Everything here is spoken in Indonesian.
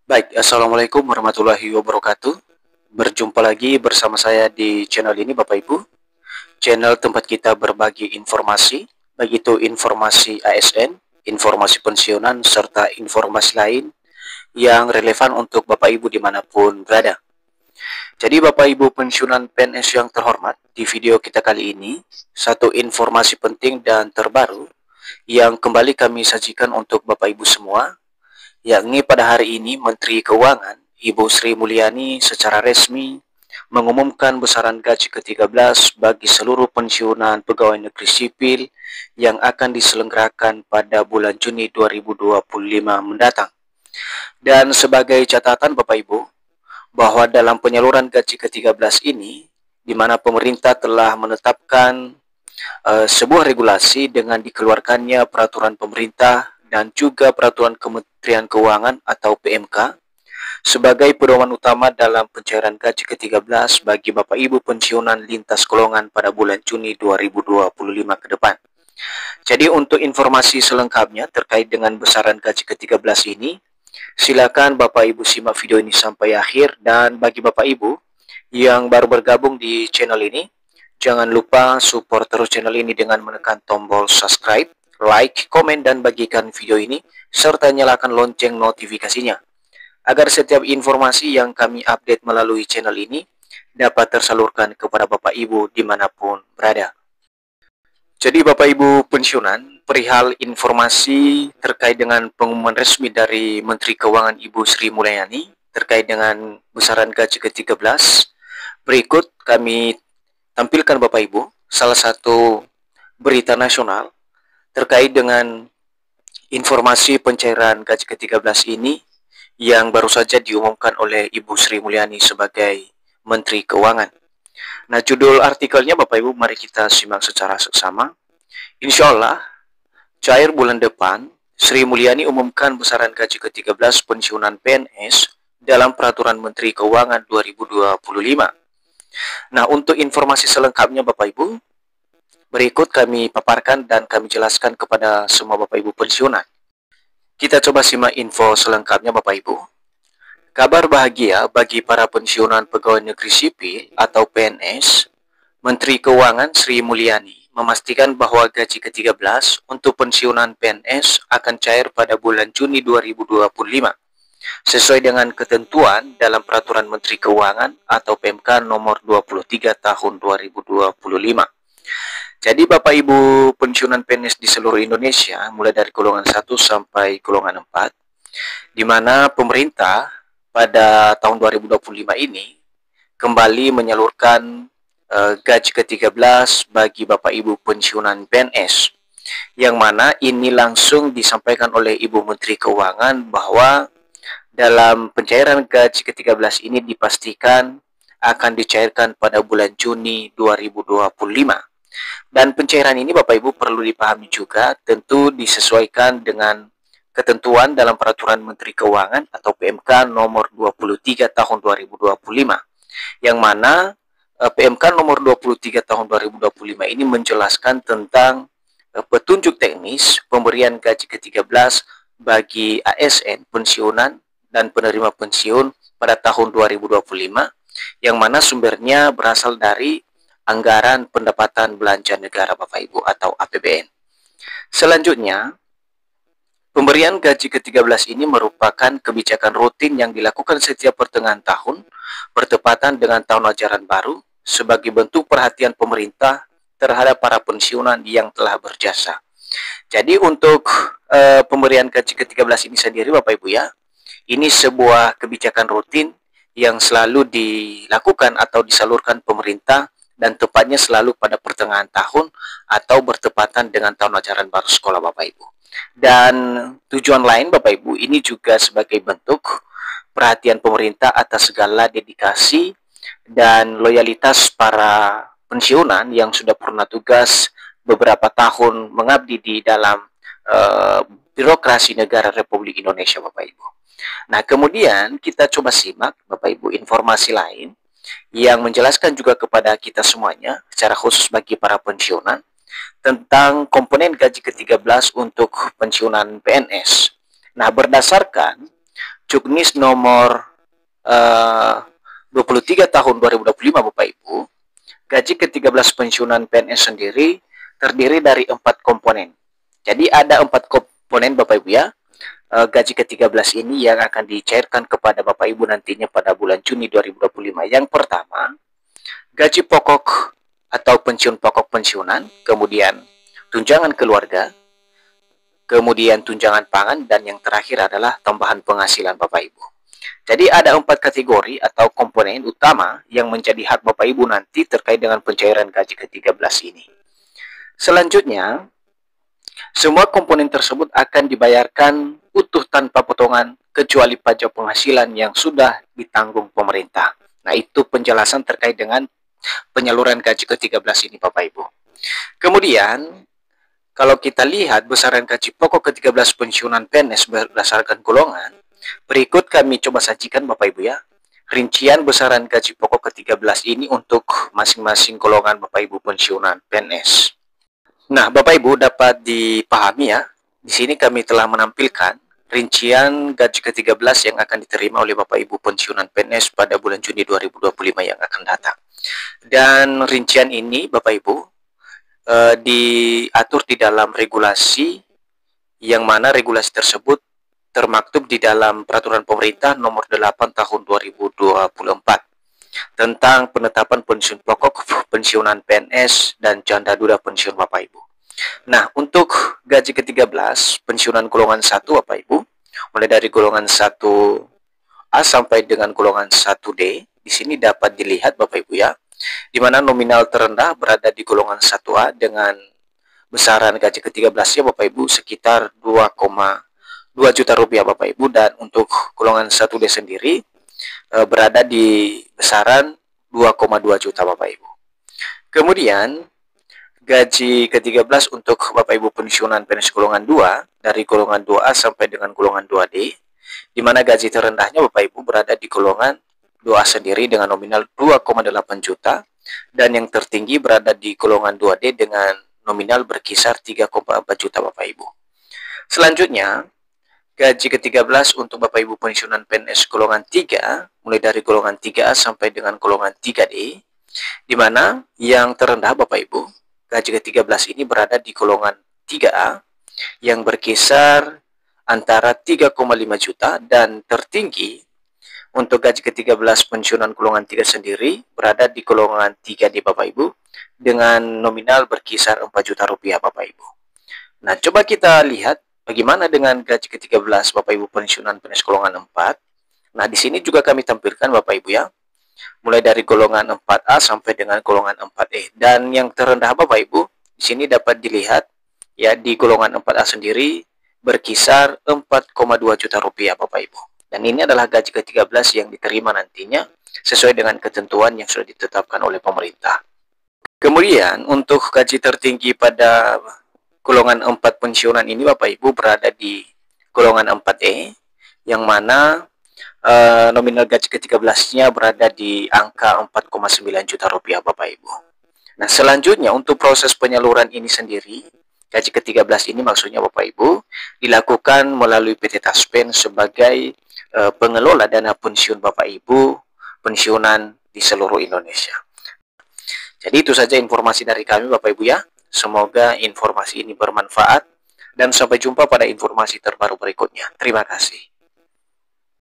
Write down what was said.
Baik, Assalamualaikum warahmatullahi wabarakatuh. Berjumpa lagi bersama saya di channel ini Bapak Ibu. Channel tempat kita berbagi informasi, baik itu informasi ASN, informasi pensiunan, serta informasi lain yang relevan untuk Bapak Ibu dimanapun berada. Jadi Bapak Ibu pensiunan PNS yang terhormat, di video kita kali ini, satu informasi penting dan terbaru yang kembali kami sajikan untuk Bapak Ibu semua, yakni pada hari ini Menteri Keuangan Ibu Sri Mulyani secara resmi mengumumkan besaran gaji ke-13 bagi seluruh pensiunan pegawai negeri sipil yang akan diselenggarakan pada bulan Juni 2025 mendatang. Dan sebagai catatan Bapak Ibu, bahwa dalam penyaluran gaji ke-13 ini, di mana pemerintah telah menetapkan sebuah regulasi dengan dikeluarkannya peraturan pemerintah dan juga peraturan Kementerian Keuangan atau PMK sebagai pedoman utama dalam pencairan gaji ke-13 bagi Bapak Ibu pensiunan lintas golongan pada bulan Juni 2025 ke depan. Jadi untuk informasi selengkapnya terkait dengan besaran gaji ke-13 ini, silakan Bapak Ibu simak video ini sampai akhir, dan bagi Bapak Ibu yang baru bergabung di channel ini, jangan lupa support terus channel ini dengan menekan tombol subscribe, like, komen, dan bagikan video ini, serta nyalakan lonceng notifikasinya, agar setiap informasi yang kami update melalui channel ini dapat tersalurkan kepada Bapak Ibu dimanapun berada. Jadi Bapak Ibu pensiunan, perihal informasi terkait dengan pengumuman resmi dari Menteri Keuangan Ibu Sri Mulyani terkait dengan besaran gaji ke-13, berikut kami tampilkan Bapak Ibu salah satu berita nasional terkait dengan informasi pencairan gaji ke-13 ini yang baru saja diumumkan oleh Ibu Sri Mulyani sebagai Menteri Keuangan. Nah, judul artikelnya Bapak Ibu mari kita simak secara seksama. Insya Allah, cair bulan depan, Sri Mulyani umumkan besaran gaji ke-13 pensiunan PNS dalam Peraturan Menteri Keuangan 2025. Nah, untuk informasi selengkapnya Bapak Ibu, berikut kami paparkan dan kami jelaskan kepada semua Bapak Ibu pensiunan. Kita coba simak info selengkapnya Bapak Ibu. Kabar bahagia bagi para pensiunan pegawai negeri sipil atau PNS, Menteri Keuangan Sri Mulyani memastikan bahwa gaji ke-13 untuk pensiunan PNS akan cair pada bulan Juni 2025, sesuai dengan ketentuan dalam Peraturan Menteri Keuangan atau PMK nomor 23 tahun 2025. Jadi Bapak Ibu pensiunan PNS di seluruh Indonesia, mulai dari golongan 1 sampai golongan 4, di mana pemerintah pada tahun 2025 ini kembali menyalurkan gaji ke-13 bagi Bapak Ibu pensiunan PNS, yang mana ini langsung disampaikan oleh Ibu Menteri Keuangan bahwa dalam pencairan gaji ke-13 ini dipastikan akan dicairkan pada bulan Juni 2025. Dan pencairan ini Bapak Ibu perlu dipahami juga tentu disesuaikan dengan ketentuan dalam Peraturan Menteri Keuangan atau PMK nomor 23 tahun 2025, yang mana PMK nomor 23 tahun 2025 ini menjelaskan tentang petunjuk teknis pemberian gaji ke-13 bagi ASN pensiunan dan penerima pensiun pada tahun 2025, yang mana sumbernya berasal dari anggaran pendapatan belanja negara Bapak Ibu atau APBN. Selanjutnya, pemberian gaji ke-13 ini merupakan kebijakan rutin yang dilakukan setiap pertengahan tahun bertepatan dengan tahun ajaran baru sebagai bentuk perhatian pemerintah terhadap para pensiunan yang telah berjasa. Jadi untuk pemberian gaji ke-13 ini sendiri Bapak Ibu ya, ini sebuah kebijakan rutin yang selalu dilakukan atau disalurkan pemerintah, dan tepatnya selalu pada pertengahan tahun atau bertepatan dengan tahun ajaran baru sekolah Bapak Ibu. Dan tujuan lain Bapak Ibu, ini juga sebagai bentuk perhatian pemerintah atas segala dedikasi dan loyalitas para pensiunan yang sudah pernah tugas beberapa tahun mengabdi di dalam birokrasi negara Republik Indonesia Bapak Ibu. Nah, kemudian kita coba simak Bapak Ibu informasi lain yang menjelaskan juga kepada kita semuanya secara khusus bagi para pensiunan tentang komponen gaji ke-13 untuk pensiunan PNS. Nah, berdasarkan Juknis nomor 23 tahun 2025 Bapak Ibu, gaji ke-13 pensiunan PNS sendiri terdiri dari 4 komponen. Jadi ada 4 komponen Bapak Ibu ya. Gaji ke-13 ini yang akan dicairkan kepada Bapak Ibu nantinya pada bulan Juni 2025. Yang pertama, gaji pokok atau pensiun pokok pensiunan, kemudian tunjangan keluarga, kemudian tunjangan pangan, dan yang terakhir adalah tambahan penghasilan Bapak Ibu. Jadi ada 4 kategori atau komponen utama yang menjadi hak Bapak Ibu nanti terkait dengan pencairan gaji ke-13 ini. Selanjutnya, semua komponen tersebut akan dibayarkan utuh tanpa potongan kecuali pajak penghasilan yang sudah ditanggung pemerintah. Nah, itu penjelasan terkait dengan penyaluran gaji ke-13 ini Bapak Ibu. Kemudian, kalau kita lihat besaran gaji pokok ke-13 pensiunan PNS berdasarkan golongan, berikut kami coba sajikan Bapak Ibu ya, rincian besaran gaji pokok ke-13 ini untuk masing-masing golongan Bapak Ibu pensiunan PNS. Nah, Bapak Ibu dapat dipahami ya, di sini kami telah menampilkan rincian gaji ke-13 yang akan diterima oleh Bapak Ibu pensiunan PNS pada bulan Juni 2025 yang akan datang. Dan rincian ini Bapak Ibu diatur di dalam regulasi, yang mana regulasi tersebut termaktub di dalam peraturan pemerintah nomor 8 tahun 2024 tentang penetapan pensiun pokok pensiunan PNS dan janda duda pensiun Bapak Ibu. Nah, untuk gaji ke-13 pensiunan golongan 1 Bapak Ibu, mulai dari golongan 1A sampai dengan golongan 1D, di sini dapat dilihat Bapak Ibu ya, di mana nominal terendah berada di golongan 1A dengan besaran gaji ke-13-nya Bapak Ibu sekitar 2,2 juta rupiah Bapak Ibu, dan untuk golongan 1D sendiri berada di besaran 2,2 juta Bapak Ibu. Kemudian gaji ke-13 untuk Bapak Ibu pensiunan PNS golongan 2 dari golongan 2A sampai dengan golongan 2D, di mana gaji terendahnya Bapak Ibu berada di golongan 2A sendiri dengan nominal 2,8 juta, dan yang tertinggi berada di golongan 2D dengan nominal berkisar 3,4 juta Bapak Ibu. Selanjutnya, gaji ke-13 untuk Bapak Ibu pensiunan PNS golongan 3, mulai dari golongan 3A sampai dengan golongan 3D, di mana yang terendah Bapak Ibu, gaji ke-13 ini berada di golongan 3A yang berkisar antara 3,5 juta, dan tertinggi untuk gaji ke-13 pensiunan golongan 3 sendiri berada di golongan 3D Bapak Ibu dengan nominal berkisar 4 juta rupiah Bapak Ibu. Nah, coba kita lihat bagaimana dengan gaji ke-13 Bapak Ibu pensiunan PNS golongan 4. Nah, di sini juga kami tampilkan Bapak Ibu ya, mulai dari golongan 4A sampai dengan golongan 4E. Dan yang terendah Bapak Ibu, di sini dapat dilihat ya, di golongan 4A sendiri berkisar 4,2 juta rupiah Bapak Ibu. Dan ini adalah gaji ke-13 yang diterima nantinya sesuai dengan ketentuan yang sudah ditetapkan oleh pemerintah. Kemudian untuk gaji tertinggi pada golongan 4 pensiunan ini Bapak Ibu berada di golongan 4E, yang mana nominal gaji ke-13-nya berada di angka 4,9 juta rupiah Bapak Ibu. Nah, selanjutnya untuk proses penyaluran ini sendiri, gaji ke-13 ini maksudnya Bapak Ibu dilakukan melalui PT Taspen sebagai pengelola dana pensiun Bapak Ibu pensiunan di seluruh Indonesia. Jadi itu saja informasi dari kami Bapak Ibu ya. Semoga informasi ini bermanfaat, dan sampai jumpa pada informasi terbaru berikutnya. Terima kasih.